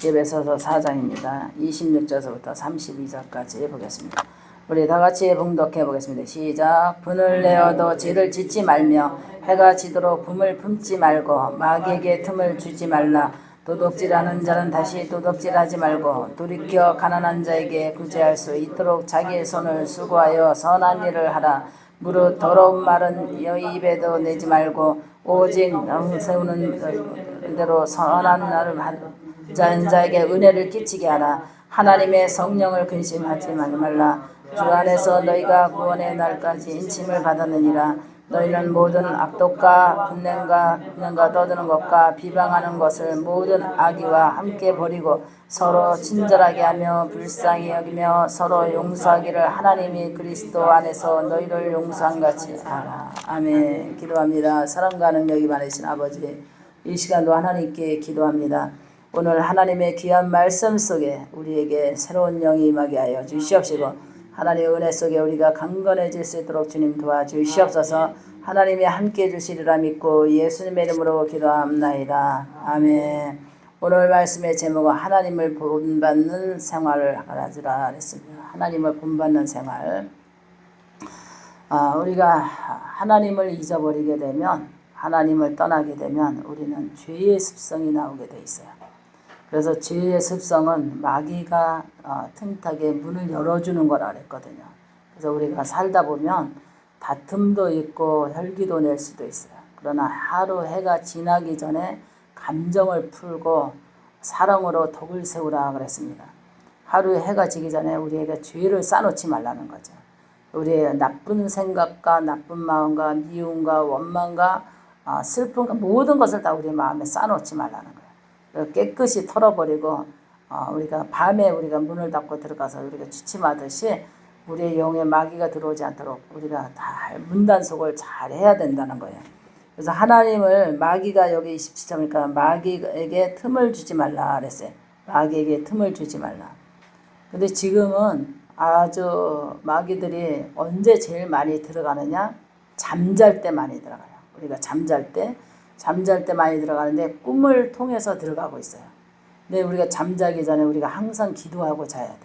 에베소서 4장입니다. 26절부터 32절까지 보겠습니다. 우리 다 같이 봉독해 보겠습니다. 시작. 분을 내어도 죄를 짓지 말며 해가 지도록 품을 품지 말고 마귀에게 틈을 주지 말라. 도둑질하는 자는 다시 도둑질하지 말고 돌이켜 가난한 자에게 구제할 수 있도록 자기의 손을 수고하여 선한 일을 하라. 무릇 더러운 말은 너희 입에도 내지 말고 오직 세우는 대로 선한 말을 자에게 은혜를 끼치게 하라. 하나님의 성령을 근심하지 말라. 주 안에서 너희가 구원의 날까지 인침을 받았느니라. 너희는 모든 악독과 분냄과 떠드는 것과 비방하는 것을 모든 악의와 함께 버리고 서로 친절하게 하며 불쌍히 여기며 서로 용서하기를 하나님이 그리스도 안에서 너희를 용서한 같이 하라. 아멘. 기도합니다. 사랑과 능력이 많으신 아버지, 이 시간도 하나님께 기도합니다. 오늘 하나님의 귀한 말씀 속에 우리에게 새로운 영이 임하게 하여 주시옵시고 하나님의 은혜 속에 우리가 강건해질 수 있도록 주님 도와주시옵소서. 하나님이 함께해 주시리라 믿고 예수님의 이름으로 기도합나이다. 아멘. 오늘 말씀의 제목은 하나님을 본받는 생활을 하라지라 했습니다. 하나님을 본받는 생활. 우리가 하나님을 잊어버리게 되면, 하나님을 떠나게 되면 우리는 죄의 습성이 나오게 돼 있어요. 그래서 죄의 습성은 마귀가 틈타게 문을 열어주는 거라 그랬거든요. 그래서 우리가 살다 보면 다툼도 있고 혈기도 낼 수도 있어요. 그러나 하루 해가 지나기 전에 감정을 풀고 사랑으로 덕을 세우라 그랬습니다. 하루 해가 지기 전에 우리에게 죄를 쌓아놓지 말라는 거죠. 우리의 나쁜 생각과 나쁜 마음과 미움과 원망과 슬픔과 모든 것을 다 우리 마음에 쌓아놓지 말라는 거예요. 깨끗이 털어버리고 우리가 밤에 우리가 문을 닫고 들어가서 우리가 취침하듯이 우리의 영에 마귀가 들어오지 않도록 우리가 다 문단속을 잘 해야 된다는 거예요. 그래서 하나님을 마귀가 여기 27절이니까 마귀에게 틈을 주지 말라 그랬어요. 마귀에게 틈을 주지 말라. 근데 지금은 아주 마귀들이 언제 제일 많이 들어가느냐? 잠잘 때 많이 들어가요. 우리가 잠잘 때 많이 들어가는데 꿈을 통해서 들어가고 있어요. 근데 우리가 잠자기 전에 우리가 항상 기도하고 자야 돼.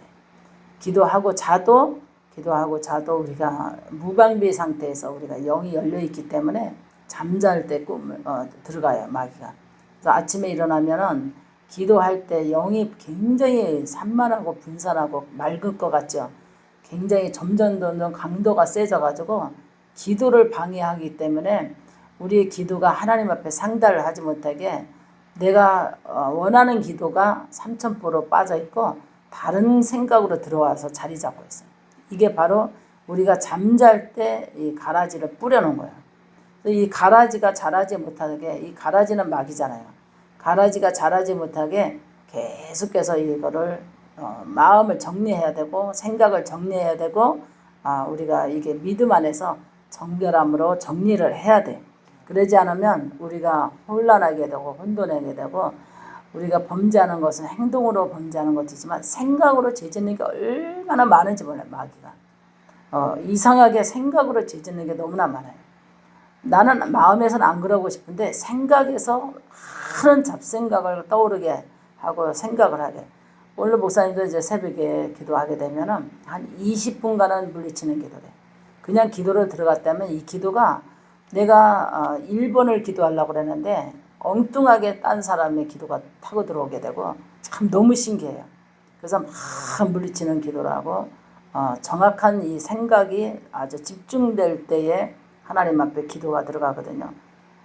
기도하고 자도 우리가 무방비 상태에서 우리가 영이 열려 있기 때문에 잠잘 때 꿈을 들어가요, 마귀가. 그래서 아침에 일어나면은 기도할 때 영이 굉장히 산만하고 분산하고 맑을 것 같죠. 굉장히 점점 강도가 세져가지고 기도를 방해하기 때문에 우리의 기도가 하나님 앞에 상달을 하지 못하게 내가 원하는 기도가 3000%로 빠져있고 다른 생각으로 들어와서 자리 잡고 있어요. 이게 바로 우리가 잠잘 때 이 가라지를 뿌려놓은 거예요. 이 가라지가 자라지 못하게, 이 가라지는 마귀잖아요. 가라지가 자라지 못하게 계속해서 이거를 마음을 정리해야 되고 생각을 정리해야 되고 우리가 이게 믿음 안에서 정결함으로 정리를 해야 돼. 그러지 않으면 우리가 혼란하게 되고 혼돈하게 되고 우리가 범죄하는 것은 행동으로 범죄하는 것이지만 생각으로 죄 짓는 게 얼마나 많은지 몰라요. 마귀가 이상하게 생각으로 죄 짓는 게 너무나 많아요. 나는 마음에서는 안 그러고 싶은데 생각에서 많은 잡생각을 떠오르게 하고 생각을 하게. 오늘 목사님도 이제 새벽에 기도하게 되면은 한 20분간은 물리치는 기도래. 그냥 기도를 들어갔다면 이 기도가 내가 1번을 기도하려고 그랬는데 엉뚱하게 딴 사람의 기도가 타고 들어오게 되고 참 너무 신기해요. 그래서 막 물리치는 기도를 하고 정확한 이 생각이 아주 집중될 때에 하나님 앞에 기도가 들어가거든요.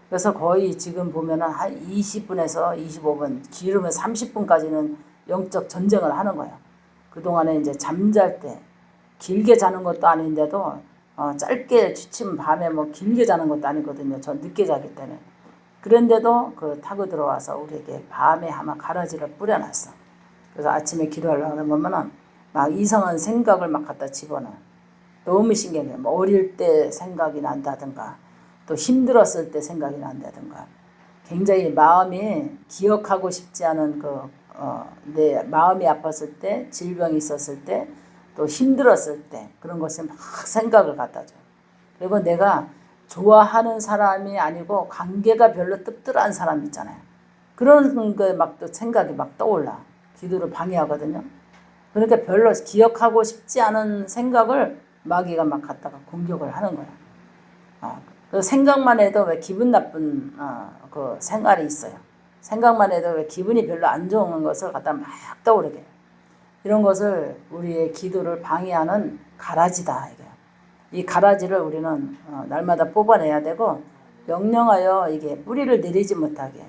그래서 거의 지금 보면은 한 20분에서 25분, 길으면 30분까지는 영적 전쟁을 하는 거예요. 그동안에 이제 잠잘 때 길게 자는 것도 아닌데도 짧게 취침 밤에 뭐 길게 자는 것도 아니거든요. 전 늦게 자기 때문에. 그런데도 그 타고 들어와서 우리에게 밤에 아마 가라지를 뿌려놨어. 그래서 아침에 기도하려고 그러면은 막 이상한 생각을 막 갖다 집어넣어. 너무 신기해요. 뭐 어릴 때 생각이 난다든가 또 힘들었을 때 생각이 난다든가 굉장히 마음이 기억하고 싶지 않은 내 마음이 아팠을 때 질병이 있었을 때 또 힘들었을 때 그런 것에 막 생각을 갖다 줘요. 그리고 내가 좋아하는 사람이 아니고 관계가 별로 씁쓸한 사람 있잖아요. 그런 거 막 또 생각이 막 떠올라. 기도를 방해하거든요. 그러니까 별로 기억하고 싶지 않은 생각을 마귀가 막 갖다가 공격을 하는 거야. 그 생각만 해도 왜 기분 나쁜 그 생활이 있어요. 생각만 해도 왜 기분이 별로 안 좋은 것을 갖다 막 떠오르게 해요. 이런 것을 우리의 기도를 방해하는 가라지다. 이 가라지를 우리는 날마다 뽑아내야 되고 명령하여 이게 뿌리를 내리지 못하게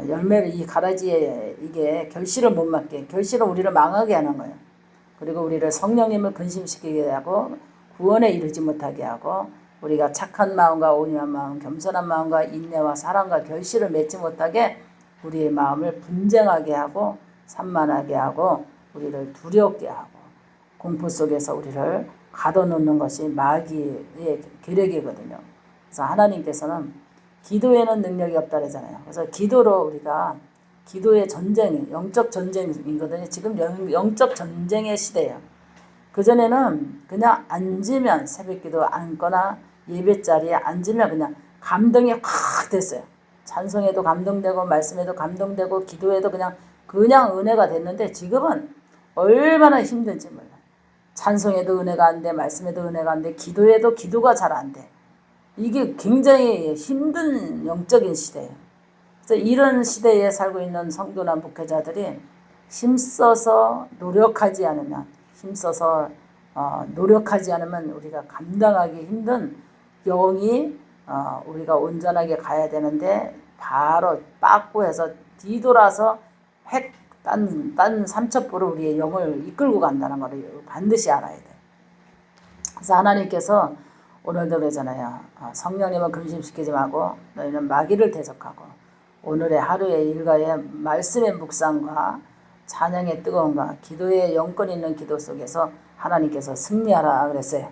열매를 이 가라지에 이게 결실을 못 맺게 결실은 우리를 망하게 하는 거예요. 그리고 우리를 성령님을 근심시키게 하고 구원에 이르지 못하게 하고 우리가 착한 마음과 온유한 마음, 겸손한 마음과 인내와 사랑과 결실을 맺지 못하게 우리의 마음을 분쟁하게 하고 산만하게 하고 우리를 두렵게 하고 공포 속에서 우리를 가둬놓는 것이 마귀의 계략이거든요. 그래서 하나님께서는 기도에는 능력이 없다 그러잖아요. 그래서 기도로 우리가 기도의 전쟁이 영적 전쟁이거든요. 지금 영적 전쟁의 시대예요. 그전에는 그냥 앉으면 새벽기도 앉거나 예배 자리에 앉으면 그냥 감동이 확 됐어요. 찬송에도 감동되고 말씀에도 감동되고 기도에도 그냥 은혜가 됐는데 지금은 얼마나 힘든지 몰라요. 찬송에도 은혜가 안 돼, 말씀에도 은혜가 안 돼, 기도에도 기도가 잘 안 돼. 이게 굉장히 힘든 영적인 시대예요. 그래서 이런 시대에 살고 있는 성도나 목회자들이 힘써서 노력하지 않으면 우리가 감당하기 힘든 영이 우리가 온전하게 가야 되는데 바로 빠꾸해서 뒤돌아서 딴 삼척보로 우리의 영을 이끌고 간다는 걸 반드시 알아야 돼. 그래서 하나님께서 오늘도 그러잖아요. 성령님을 근심시키지 말고 너희는 마귀를 대적하고 오늘의 하루의 일과의 말씀의 묵상과 찬양의 뜨거움과 기도의 영권 있는 기도 속에서 하나님께서 승리하라 그랬어요.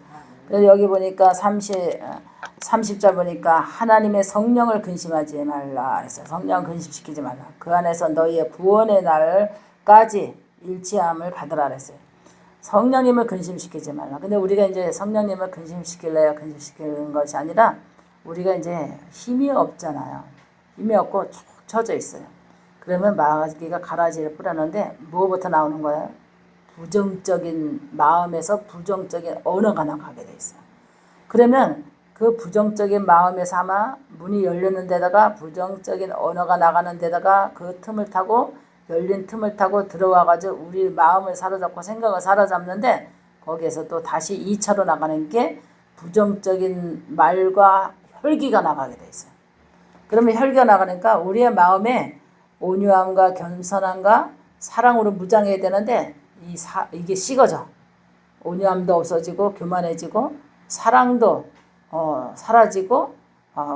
그래서 여기 보니까 30절 보니까 하나님의 성령을 근심하지 말라 했어요. 성령을 근심시키지 말라. 그 안에서 너희의 구원의 날까지 일치함을 받으라 그랬어요. 성령님을 근심시키지 말라. 근데 우리가 이제 성령님을 근심시키려야 근심시키는 것이 아니라 우리가 이제 힘이 없잖아요. 힘이 없고 쭉 처져 있어요. 그러면 마귀가 가라지를 뿌렸는데 뭐부터 나오는 거예요? 부정적인 마음에서 부정적인 언어가 나가게 돼 있어요. 그러면 그 부정적인 마음에서 아마 문이 열리는 데다가 부정적인 언어가 나가는 데다가 그 틈을 타고 열린 틈을 타고 들어와가지고 우리 마음을 사로잡고 생각을 사로잡는데 거기에서 또 다시 2차로 나가는 게 부정적인 말과 혈기가 나가게 돼 있어요. 그러면 혈기가 나가니까 우리의 마음에 온유함과 겸손함과 사랑으로 무장해야 되는데 이게 식어져. 온유함도 없어지고 교만해지고 사랑도 사라지고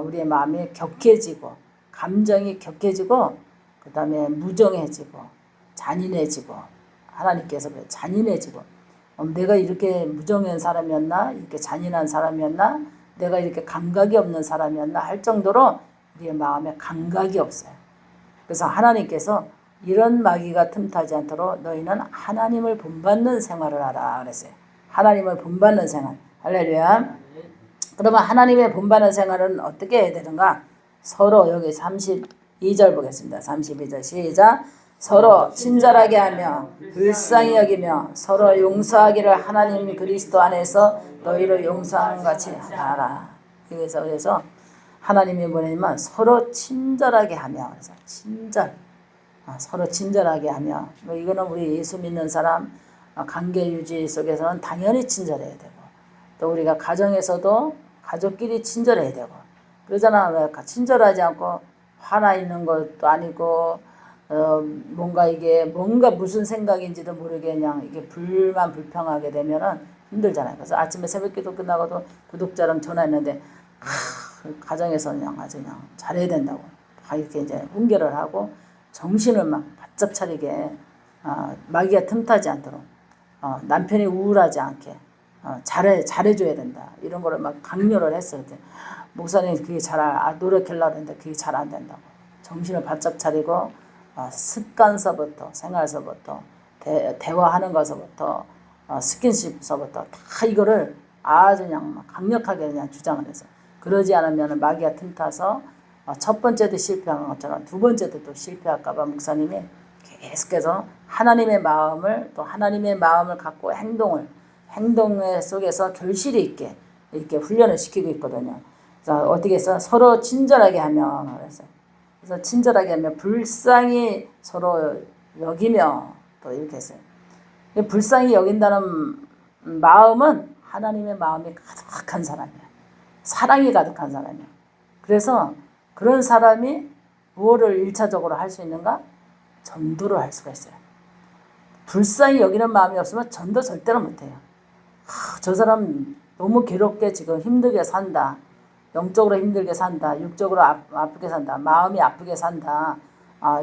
우리의 마음이 격해지고 감정이 격해지고 그 다음에 무정해지고 잔인해지고 하나님께서 잔인해지고 내가 이렇게 무정한 사람이었나 이렇게 잔인한 사람이었나 내가 이렇게 감각이 없는 사람이었나 할 정도로 우리의 마음에 감각이 없어요. 그래서 하나님께서 이런 마귀가 틈타지 않도록 너희는 하나님을 본받는 생활을 하라 그랬어요. 하나님을 본받는 생활. 할렐루야. 그러면 하나님의 본받는 생활은 어떻게 해야 되는가? 서로 여기 32절 보겠습니다. 32절 시작. 서로 친절하게 하며 불쌍히 여기며 서로 용서하기를 하나님 그리스도 안에서 너희를 용서하는 같이 하라. 그래서 하나님이 뭐냐면 서로 친절하게 하며 그래서 서로 친절하게 하며 이거는 우리 예수 믿는 사람 관계 유지 속에서는 당연히 친절해야 되고 또 우리가 가정에서도 가족끼리 친절해야 되고 그러잖아. 왜 친절하지 않고 화나 있는 것도 아니고 뭔가 무슨 생각인지도 모르게 그냥 이게 불평하게 되면은 힘들잖아요. 그래서 아침에 새벽기도 끝나고도 구독자랑 전화했는데 가정에서 그냥 아주 그냥 잘해야 된다고 이렇게 이제 훈계를 하고 정신을 막 바짝 차리게 마귀가 틈타지 않도록 남편이 우울하지 않게 잘해줘야 된다 이런 거를 막 강요를 했어요. 목사님 그게 노력하려고 했는데 그게 잘 안 된다고 정신을 바짝 차리고 습관서부터 생활서부터 대화하는 것서부터 스킨십서부터 다 이거를 아주 그냥 강력하게 그냥 주장을 해서 그러지 않으면 마귀가 틈타서 첫 번째도 실패한 것처럼 두 번째도 또 실패할까봐 목사님이 계속해서 하나님의 마음을 또 하나님의 마음을 갖고 행동 속에서 결실이 있게 이렇게 훈련을 시키고 있거든요. 그래서 어떻게 해서 서로 친절하게 하며 그래서 친절하게 하며 불쌍히 서로 여기며 또 이렇게 했어요. 불쌍히 여긴다는 마음은 하나님의 마음이 가득한 사람이에요. 사랑이 가득한 사람이에요. 그래서 그런 사람이 무엇을 1차적으로 할 수 있는가? 전도를 할 수가 있어요. 불쌍히 여기는 마음이 없으면 전도 절대로 못해요. 저 사람 너무 괴롭게 지금 힘들게 산다. 영적으로 힘들게 산다. 육적으로 아프게 산다. 마음이 아프게 산다.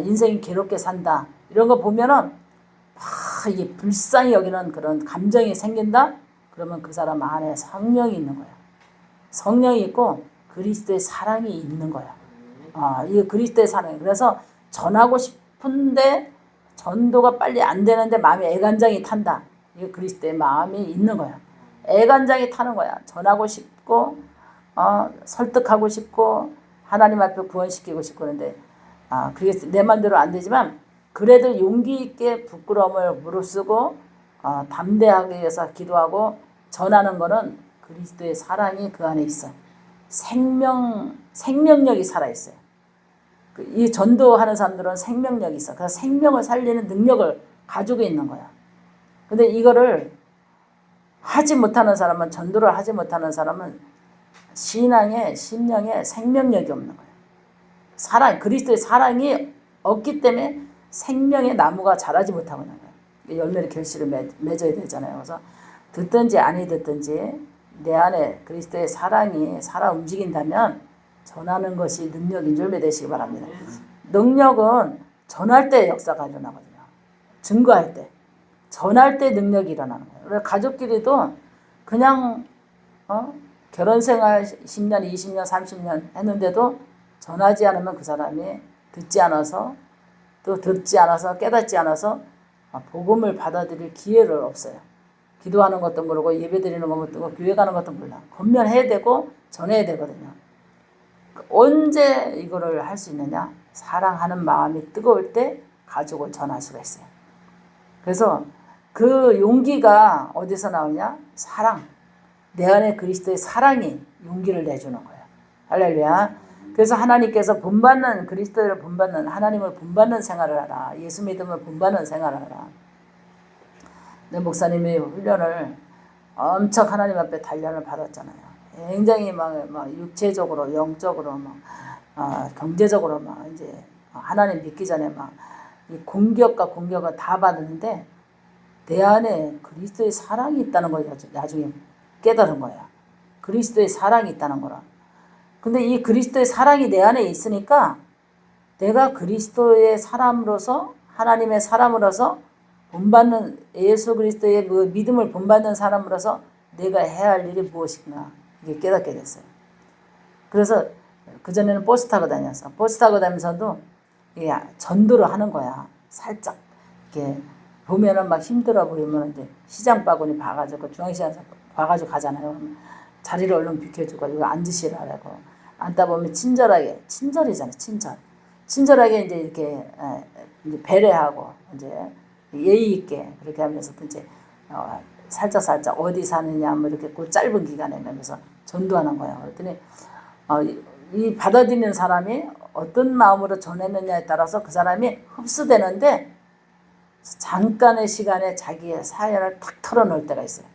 인생이 괴롭게 산다. 이런 거 보면은 이게 불쌍히 여기는 그런 감정이 생긴다. 그러면 그 사람 안에 성령이 있는 거야. 성령이 있고 그리스도의 사랑이 있는 거야. 이 그리스도의 사랑이. 그래서 전하고 싶은데 전도가 빨리 안 되는데 마음이 애간장이 탄다. 이게 그리스도의 마음이 있는 거야. 애간장이 타는 거야. 전하고 싶고 설득하고 싶고 하나님 앞에 구원시키고 싶고 그런데 그게 내 맘대로 안 되지만 그래도 용기 있게 부끄러움을 무릅쓰고 담대하게 해서 기도하고 전하는 거는 그리스도의 사랑이 그 안에 있어. 생명력이 살아있어요. 이 전도하는 사람들은 생명력이 있어. 그래서 생명을 살리는 능력을 가지고 있는 거야. 근데 이거를 하지 못하는 사람은, 전도를 하지 못하는 사람은 심령에 생명력이 없는 거야. 그리스도의 사랑이 없기 때문에 생명의 나무가 자라지 못하고 있는 거야. 열매의 결실을 맺어야 되잖아요. 그래서 듣든지 아니 듣든지 내 안에 그리스도의 사랑이 살아 움직인다면 전하는 것이 능력인 줄 믿으시기 바랍니다. 능력은 전할 때 역사가 일어나거든요. 증거할 때. 전할 때 능력이 일어나는 거예요. 그래서 가족끼리도 그냥 결혼생활 10년, 20년, 30년 했는데도 전하지 않으면 그 사람이 듣지 않아서 깨닫지 않아서 복음을 받아들일 기회를 없어요. 기도하는 것도 모르고 예배드리는 것도 모르고 교회 가는 것도 몰라. 권면해야 되고 전해야 되거든요. 언제 이거를 할 수 있느냐? 사랑하는 마음이 뜨거울 때 가족을 전할 수가 있어요. 그래서 그 용기가 어디서 나오냐? 사랑. 내 안에 그리스도의 사랑이 용기를 내주는 거예요. 할렐루야. 그래서 하나님께서 본받는, 그리스도를 본받는, 하나님을 본받는 생활을 하라. 예수 믿음을 본받는 생활을 하라. 내 목사님이 훈련을 엄청 하나님 앞에 단련을 받았잖아요. 굉장히 막 육체적으로, 영적으로, 경제적으로 이제 하나님 믿기 전에 이 공격과 공격을 다 받았는데 내 안에 그리스도의 사랑이 있다는 걸 나중에 깨달은 거야. 그리스도의 사랑이 있다는 거라. 근데 이 그리스도의 사랑이 내 안에 있으니까 내가 그리스도의 사람으로서 하나님의 사람으로서 본받는 예수 그리스도의 그 믿음을 본받는 사람으로서 내가 해야 할 일이 무엇인가 이게 깨닫게 됐어요. 그래서 그전에는 버스 타고 다녔어. 버스 타고 다니면서도 전도를 하는 거야. 살짝 이렇게 보면은 막 힘들어 보이면 이제 시장 바구니 봐가지고 중앙시장에서 봐가지고 가잖아요. 자리를 얼른 비켜주고 이거 앉으시라고 앉다 보면 친절이잖아요. 친절하게 이제 이렇게 이제 배려하고 이제 예의 있게 그렇게 하면서 이제 살짝 어디 사느냐 뭐 이렇게 그 짧은 기간에 하면서 전도하는 거예요. 그랬더니 이 받아들이는 사람이 어떤 마음으로 전했느냐에 따라서 그 사람이 흡수되는데 잠깐의 시간에 자기의 사연을 탁 털어놓을 때가 있어요.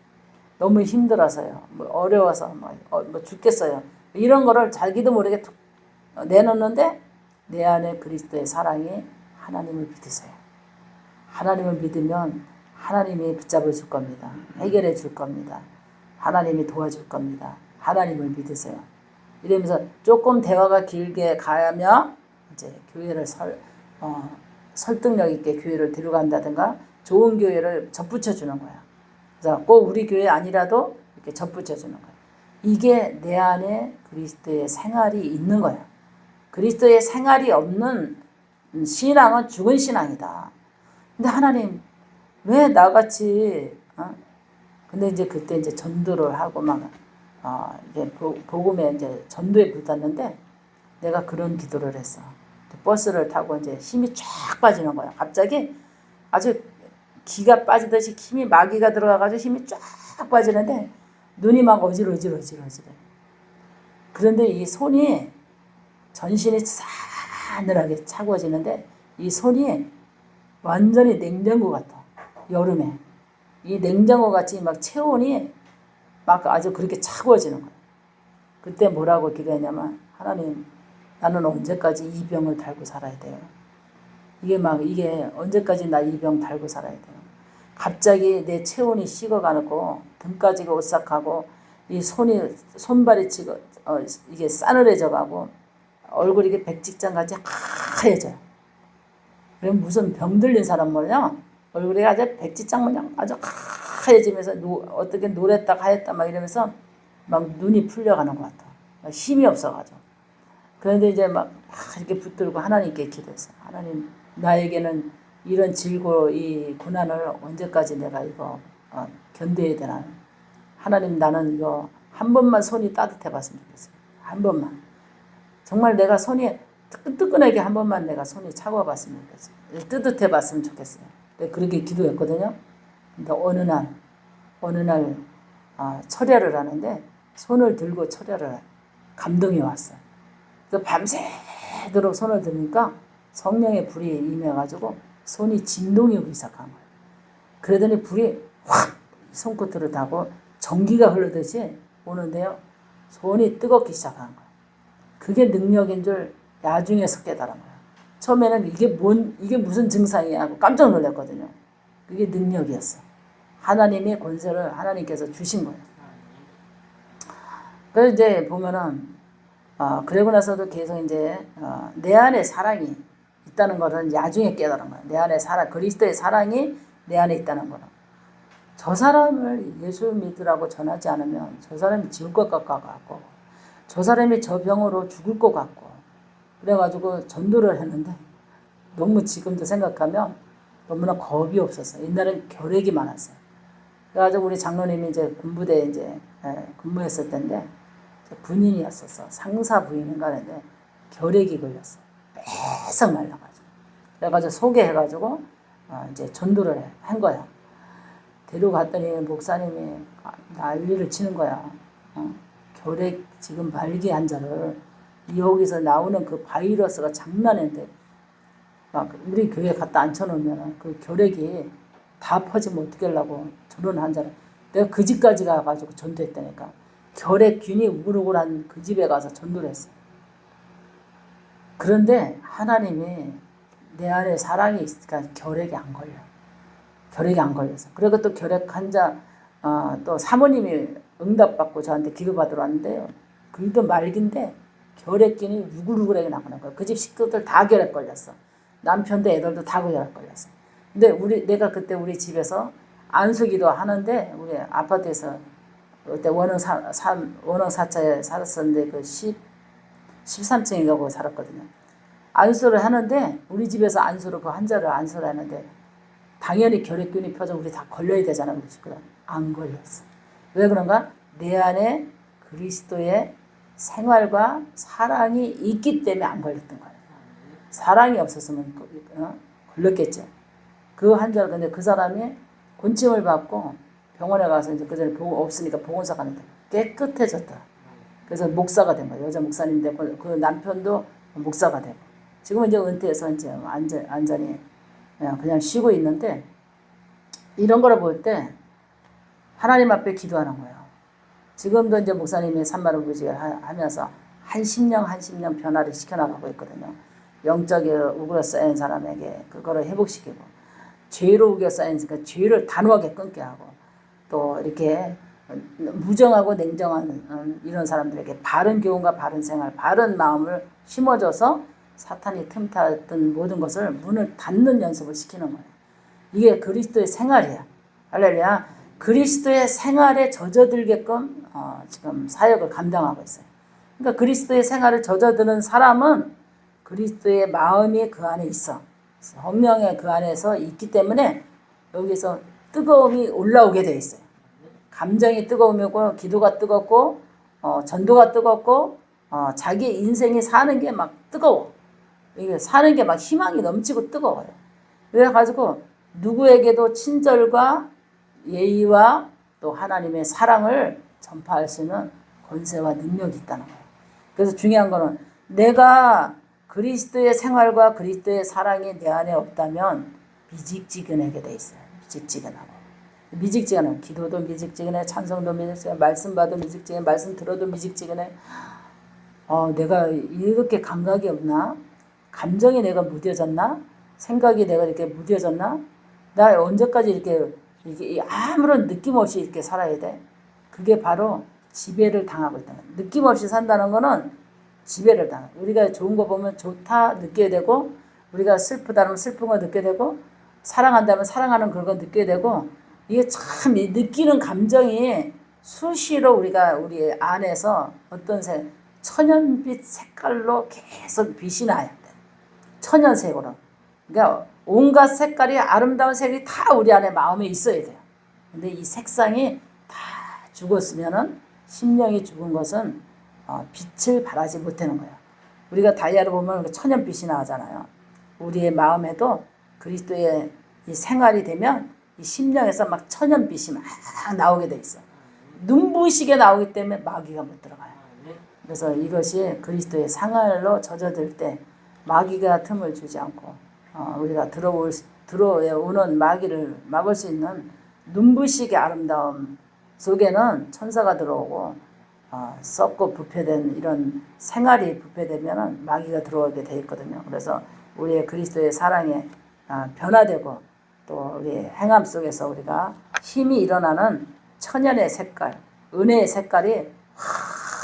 너무 힘들어서요. 뭐 어려워서 뭐 죽겠어요. 이런 거를 자기도 모르게 툭 내놓는데 내 안에 그리스도의 사랑이 하나님을 믿으세요. 하나님을 믿으면 하나님이 붙잡아 줄 겁니다. 해결해 줄 겁니다. 하나님이 도와줄 겁니다. 하나님을 믿으세요. 이러면서 조금 대화가 길게 가면 이제 교회를 설득력 있게 교회를 데려간다든가 좋은 교회를 접붙여 주는 거야. 그래서 꼭 우리 교회 아니라도 이렇게 접붙여 주는 거야. 이게 내 안에 그리스도의 생활이 있는 거야. 그리스도의 생활이 없는 신앙은 죽은 신앙이다. 근데 하나님 왜 나같이 근데 이제 그때 이제 전도를 하고 이제 복음에 이제 전도에 붙었는데 내가 그런 기도를 했어. 버스를 타고 이제 힘이 쫙 빠지는 거야. 갑자기 아주 기가 빠지듯이 힘이 마귀가 들어가가지고 힘이 쫙 빠지는데 눈이 막 어지러지러. 그런데 이 손이 전신이 싸늘하게 차가워지는데 이 손이 완전히 냉장고 같아. 여름에 이 냉장고 같이 막 체온이 막 아주 그렇게 차가워지는 거야. 그때 뭐라고 기도했냐면 하나님 나는 언제까지 이 병을 달고 살아야 돼요? 이게 언제까지 나 이 병 달고 살아야 돼요? 갑자기 내 체온이 식어가고 등까지가 오싹하고 이 손발이 이게 싸늘해져가고 얼굴이 이게 백직장 같이 하얘져요. 그럼 무슨 병 들린 사람 모양 얼굴이 아주 백지장 모양 아주 하얘지면서 어떻게 노랬다 하였다 막 이러면서 막 눈이 풀려가는 것 같아. 힘이 없어가지고. 그런데 이제 막 이렇게 붙들고 하나님께 기도했어요. 하나님 나에게는 이런 이 고난을 언제까지 내가 이거 견뎌야 되나. 하나님 나는 이거 한 번만 손이 따뜻해 봤으면 좋겠어요. 한 번만. 정말 내가 손이 뜨끈뜨끈하게 한 번만 내가 손이 차가워 봤으면 좋겠어요. 뜨뜻해 봤으면 좋겠어요. 그렇게 기도했거든요. 근데 어느 날 철야를 하는데 손을 들고 철야를 감동이 왔어요. 그래서 밤새도록 손을 드니까 성령의 불이 임해가지고 손이 진동이 오기 시작한 거예요. 그러더니 불이 확 손끝으로 닿고 전기가 흐르듯이 오는데요. 손이 뜨겁기 시작한 거예요. 그게 능력인 줄 나중에서 깨달은 거예요. 처음에는 이게 무슨 증상이야 하고 깜짝 놀랐거든요. 그게 능력이었어요. 하나님의 권세를 하나님께서 주신 거예요. 그래서 이제 보면은 그러고 나서도 계속 이제 내 안에 사랑이 있다는 것은 나중에 깨달은 거예요. 내 안에 그리스도의 사랑이 내 안에 있다는 거는. 저 사람을 예수 믿으라고 전하지 않으면 저 사람이 지을 것 같고 저 사람이 저 병으로 죽을 것 같고 그래가지고 전도를 했는데 너무 지금도 생각하면 너무나 겁이 없었어요. 옛날엔 결핵이 많았어요. 그래가지고 우리 장로님이 이제 군부대에 이제 근무했을 때인데 군인이었어서 상사 부인인가 하는데 결핵이 걸렸어요. 빼싹 말라가지고. 그래가지고 소개해가지고 이제 전도를 한 거야. 데려갔더니 목사님이 난리를 치는 거야. 결핵 지금 말기 환자를 여기서 나오는 그 바이러스가 장난인데 막 우리 교회 갖다 앉혀놓으면 그 결핵이 다 퍼지면 어떻게 하려고 저런 환자를 내가 그 집까지 가가지고 전도했다니까. 결핵균이 우글우글한 그 집에 가서 전도를 했어요. 그런데 하나님이 내 안에 사랑이 있으니까 결핵이 안 걸려. 결핵이 안 걸려서. 그리고 또 결핵 환자 또 사모님이 응답받고 저한테 기도받으러 왔는데요. 그도 말기인데 결핵균이 우글우글하게 나가는 거예요. 그 집 식구들 다 결핵 걸렸어. 남편도 애들도 다 결핵 걸렸어. 근데 내가 그때 우리 집에서 안수기도 하는데 우리 아파트에서 그때 원흥 4차에 살았었는데 그 13층인가 거기 살았거든요. 안수를 하는데 우리 집에서 그 환자를 안수를 하는데 당연히 결핵균이 펴져 우리 다 걸려야 되잖아. 우리 집구는 안 걸렸어. 왜 그런가? 내 안에 그리스도의 생활과 사랑이 있기 때문에 안 걸렸던 거예요. 사랑이 없었으면 걸렸겠죠. 그 환자를 근데 그 사람이 곤침을 받고 병원에 가서 이제 그 전에 없으니까 보건소 가는데 깨끗해졌다. 그래서 목사가 된 거예요. 여자 목사님인데 그 남편도 목사가 되고 지금은 이제 은퇴해서 이제 완전히 그냥 쉬고 있는데 이런 거를 볼 때 하나님 앞에 기도하는 거예요. 지금도 이제 목사님이 산마루 부직을 하면서 한 10년 변화를 시켜나가고 있거든요. 영적인 우울에 쌓인 사람에게 그거를 회복시키고 죄로 우겨 쌓이니까 죄를 단호하게 끊게 하고 또 이렇게 무정하고 냉정한 이런 사람들에게 바른 교훈과 바른 생활, 바른 마음을 심어줘서 사탄이 틈탔던 모든 것을 문을 닫는 연습을 시키는 거예요. 이게 그리스도의 생활이야. 할렐루야. 그리스도의 생활에 젖어들게끔 지금 사역을 감당하고 있어요. 그러니까 그리스도의 생활에 젖어드는 사람은 그리스도의 마음이 그 안에 있어. 성령의 그 안에서 있기 때문에 여기서 뜨거움이 올라오게 돼 있어요. 감정이 뜨거우면 기도가 뜨겁고 전도가 뜨겁고 자기 인생이 사는 게 막 뜨거워. 이게 사는 게 막 희망이 넘치고 뜨거워요. 그래가지고 누구에게도 친절과 예의와 또 하나님의 사랑을 전파할 수 있는 권세와 능력이 있다는 거예요. 그래서 중요한 거는 내가 그리스도의 생활과 그리스도의 사랑이 내 안에 없다면 미직지근하게 돼 있어요. 미직지근하고. 미직지근해. 기도도 미직지근해. 찬송도 미직지근해. 말씀 봐도 미직지근해. 말씀 들어도 미직지근해. 내가 이렇게 감각이 없나? 감정이 내가 무뎌졌나? 생각이 내가 이렇게 무뎌졌나? 나 언제까지 이렇게 아무런 느낌 없이 이렇게 살아야 돼? 그게 바로 지배를 당하고 있다. 느낌 없이 산다는 거는 지배를 당해. 우리가 좋은 거 보면 좋다 느껴야 되고, 우리가 슬프다면 슬픈 거 느껴야 되고, 사랑한다면 사랑하는 그런 거 느껴야 되고, 이게 참 느끼는 감정이 수시로 우리가 우리 안에서 어떤 천연빛 색깔로 계속 빛이 나야 돼. 천연색으로. 그러니까 온갖 색깔이 아름다운 색이 다 우리 안에 마음에 있어야 돼요. 근데 이 색상이 다 죽었으면은 심령이 죽은 것은 빛을 발하지 못하는 거예요. 우리가 다이아를 보면 천연빛이 나잖아요. 우리의 마음에도 그리스도의 이 생활이 되면 이 심령에서 막 천연빛이 막 나오게 돼 있어. 눈부시게 나오기 때문에 마귀가 못 들어가요. 그래서 이것이 그리스도의 생활로 젖어들 때 마귀가 틈을 주지 않고 우리가 들어오는 마귀를 막을 수 있는 눈부시게 아름다움 속에는 천사가 들어오고 썩고 부패된 이런 생활이 부패되면 마귀가 들어오게 돼 있거든요. 그래서 우리의 그리스도의 사랑에 변화되고 또 우리의 행함 속에서 우리가 힘이 일어나는 천연의 색깔, 은혜의 색깔이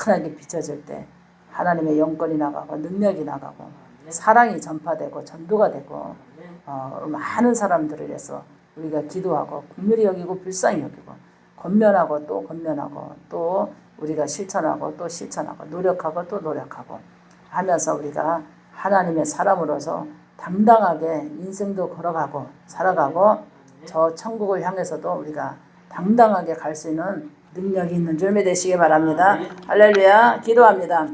환하게 비춰질 때 하나님의 영권이 나가고 능력이 나가고 사랑이 전파되고 전도가 되고 많은 사람들을 위해서 우리가 기도하고 긍휼히 여기고 불쌍히 여기고 권면하고 또 권면하고 또 우리가 실천하고 또 실천하고 노력하고 또 노력하고 하면서 우리가 하나님의 사람으로서 당당하게 인생도 걸어가고 살아가고 저 천국을 향해서도 우리가 당당하게 갈 수 있는 능력이 있는 줄 믿으시기 바랍니다. 할렐루야. 기도합니다.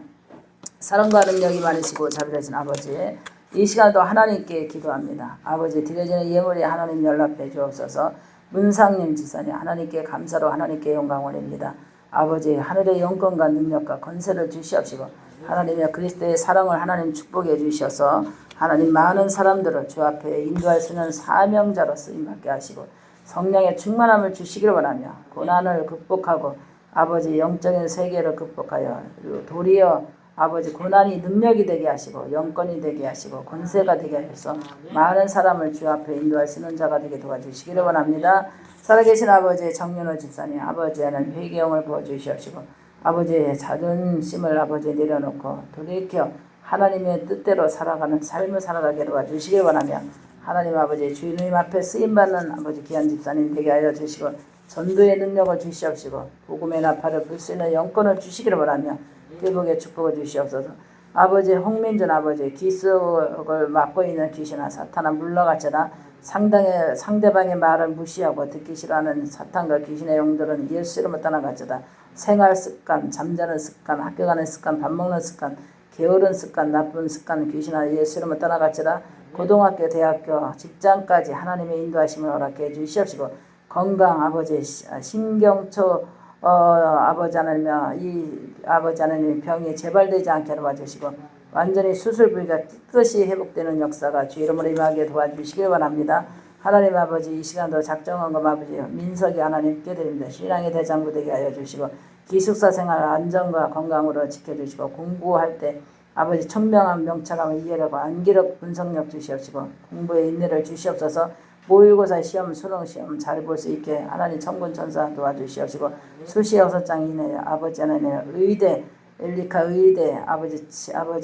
사랑과 능력이 많으시고 자비로우신 아버지, 이 시간도 하나님께 기도합니다. 아버지, 드려지는 예물이 하나님 연락해 주옵소서. 문상님 지사님, 하나님께 감사로 하나님께 영광 올립니다. 아버지, 하늘의 영권과 능력과 권세를 주시옵시고 하나님의 그리스도의 사랑을 하나님 축복해 주셔서 하나님 많은 사람들을 주 앞에 인도할 수 있는 사명자로 쓰임받게 하시고 성령의 충만함을 주시기를 원하며 고난을 극복하고 아버지 영적인 세계를 극복하여 도리어 아버지 고난이 능력이 되게 하시고 영권이 되게 하시고 권세가 되게 하셔서 많은 사람을 주 앞에 인도할 수 있는 자가 되게 도와주시기를 원합니다. 살아계신 아버지 정윤호 집사님, 아버지는 회개형을 부어주시옵시고 아버지의 자존심을 아버지 내려놓고 돌이켜 하나님의 뜻대로 살아가는 삶을 살아가게 도와주시기를 원하며 하나님 아버지 주님 앞에 쓰임받는 아버지 귀한 집사님 되게 하여 주시고 전도의 능력을 주시옵시고 복음의 나팔을 불 수 있는 영권을 주시기를 원하며 회복의 축복을 주시옵소서. 아버지 홍민준 아버지 기속을 맡고 있는 귀신아 사탄아 물러가쳐라. 상대방의 말을 무시하고 듣기 싫어하는 사탄과 귀신의 영들은 예수 이름으로 떠나가쳐다. 생활 습관, 잠자는 습관, 학교 가는 습관, 밥 먹는 습관, 게으른 습관, 나쁜 습관 귀신아 예수 이름으로 떠나가쳐라. 고등학교, 대학교, 직장까지 하나님의 인도하심을 허락해 주시옵시고 건강 아버지 신경초 아버지 하나님이여 이 아버지 하나님 병이 재발되지 않게 도와주시고 완전히 수술 부위가 깨끗이 회복되는 역사가 주 이름으로 임하게 도와주시길 원합니다. 하나님 아버지 이 시간도 작정한 것 아버지 민석이 하나님께 드립니다. 신앙의 대장부 되게 하여 주시고 기숙사 생활 안전과 건강으로 지켜주시고 공부할 때 아버지 총명한 명철함을 이해하고 암기력 분석력 주시옵시고 공부에 인내를 주시옵소서. 모의고사 시험 수능 시험 잘 볼 수 있게 하나님 천군 천사 도와주시옵시고 수시 6장 이내에 아버지 하나님 의대 엘리카 의대 아버지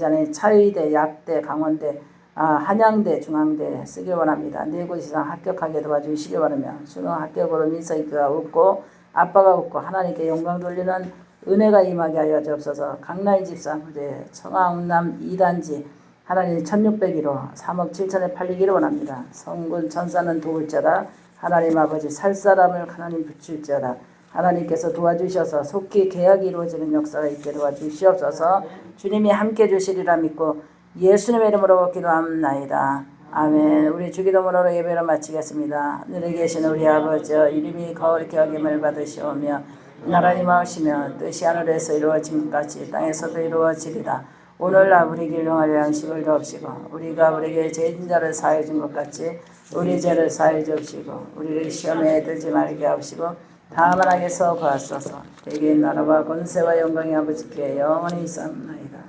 하나님 차의대 약대 강원대 한양대 중앙대 쓰길 원합니다. 4곳 이상 합격하게 도와주시길 원하며 수능 합격으로 민석이가 웃고 아빠가 웃고 하나님께 영광 돌리는 은혜가 임하게 하여 주옵소서. 강나인 집사 부대 청암남 2단지 하나님 1601호 3억 7천에 팔리기를 원합니다. 성군 천사는 도울 자라. 하나님 아버지 살 사람을 하나님 붙일 자라. 하나님께서 도와주셔서 속히 계약이 이루어지는 역사가 있게 도와주시옵소서. 주님이 함께 주시리라 믿고 예수님의 이름으로 기도합나이다. 아멘. 우리 주기도문으로 예배를 마치겠습니다. 하늘에 계신 우리 아버지 이름이 거룩히 여김을 받으시오며 나라님 마시며 뜻이 하늘에서 이루어진 것 같이 땅에서도 이루어지리다. 오늘날 우리 길용할 양식을 주옵시고 우리가 우리에게 죄진 자를 사하여 준 것 같이 우리 죄를 사하여 주옵시고 우리를 시험에 들지 말게 하옵시고 다만 악에서 구하소서. 대개의 나라와 권세와 영광이 아버지께 영원히 있사옵나이다.